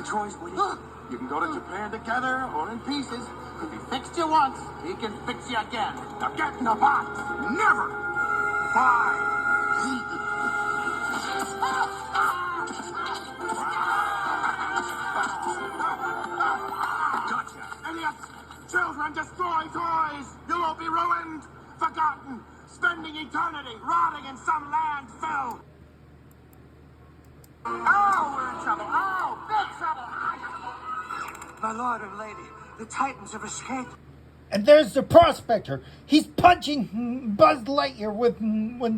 choice, Woody. You can go to Japan together or in pieces. If he fixed you once, he can fix you again. Now get in the box. Never. Fine. Gotcha. Idiots! Children destroy toys! You will be ruined, forgotten, spending eternity rotting in some landfill! Oh, we're in trouble! Oh, big trouble! My lord and lady, the Titans have escaped. And there's the Prospector. He's punching Buzz Lightyear with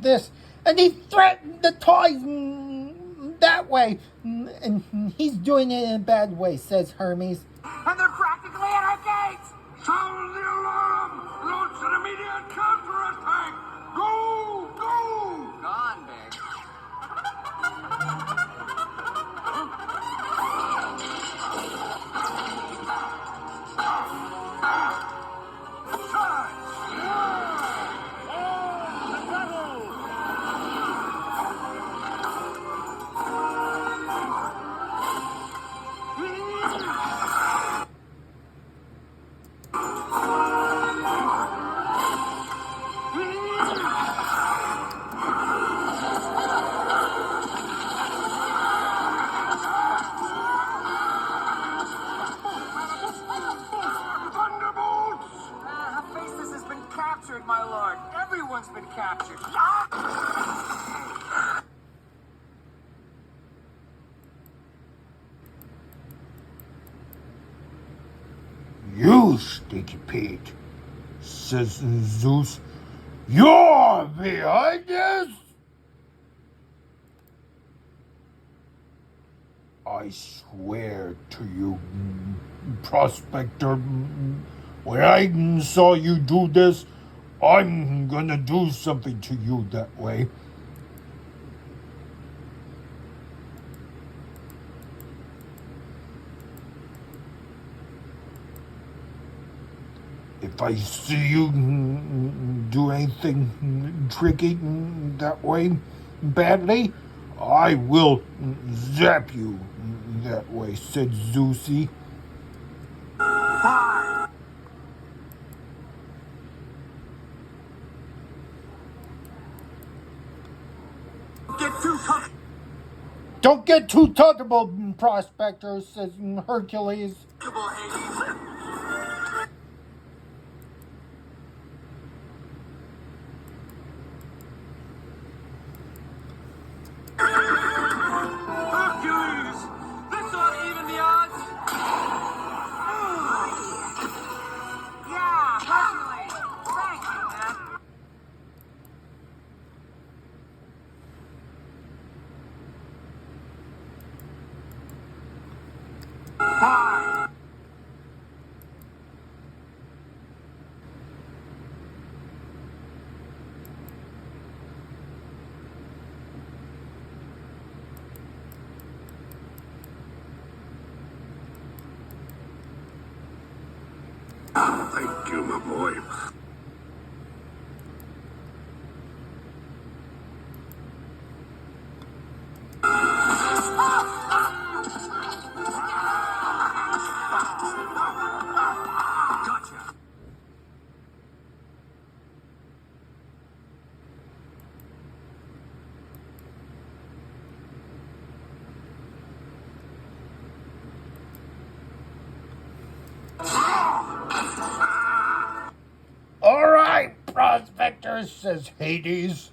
this, and he threatened the toys that way, and he's doing it in a bad way, says Hermes. And they're practically at our gates! Sound the alarm! Launch an immediate counterattack! Go! Go! Gone, Big. My lord, everyone's been captured. You stinky Pete, says Zeus. You're behind this? I swear to you, Prospector, when I saw you do this, I'm gonna do something to you that way. If I see you do anything tricky that way badly, I will zap you that way, said Zeusy. Don't get too comfortable, Prospector, says Hercules. Hercules! This ought to even the odds! Yeah, Hercules! Thank you, man! Thank you, my boy. Gotcha! All right, Prospector, says Hades.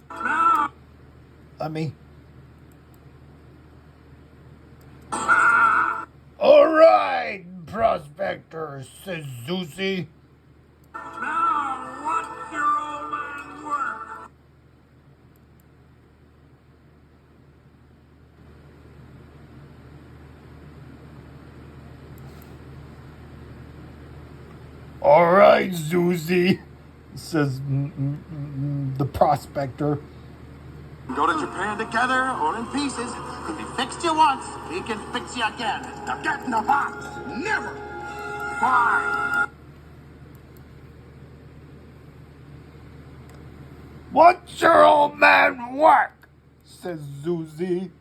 All right, Prospector, says Zeusy. Now, what's your old man work? All right, Zeusy, says the Prospector. Go to Japan together or in pieces. If he fixed you once, he can fix you again. Now get in the box. Never. Fine. What's your old man work? Says Zeusy.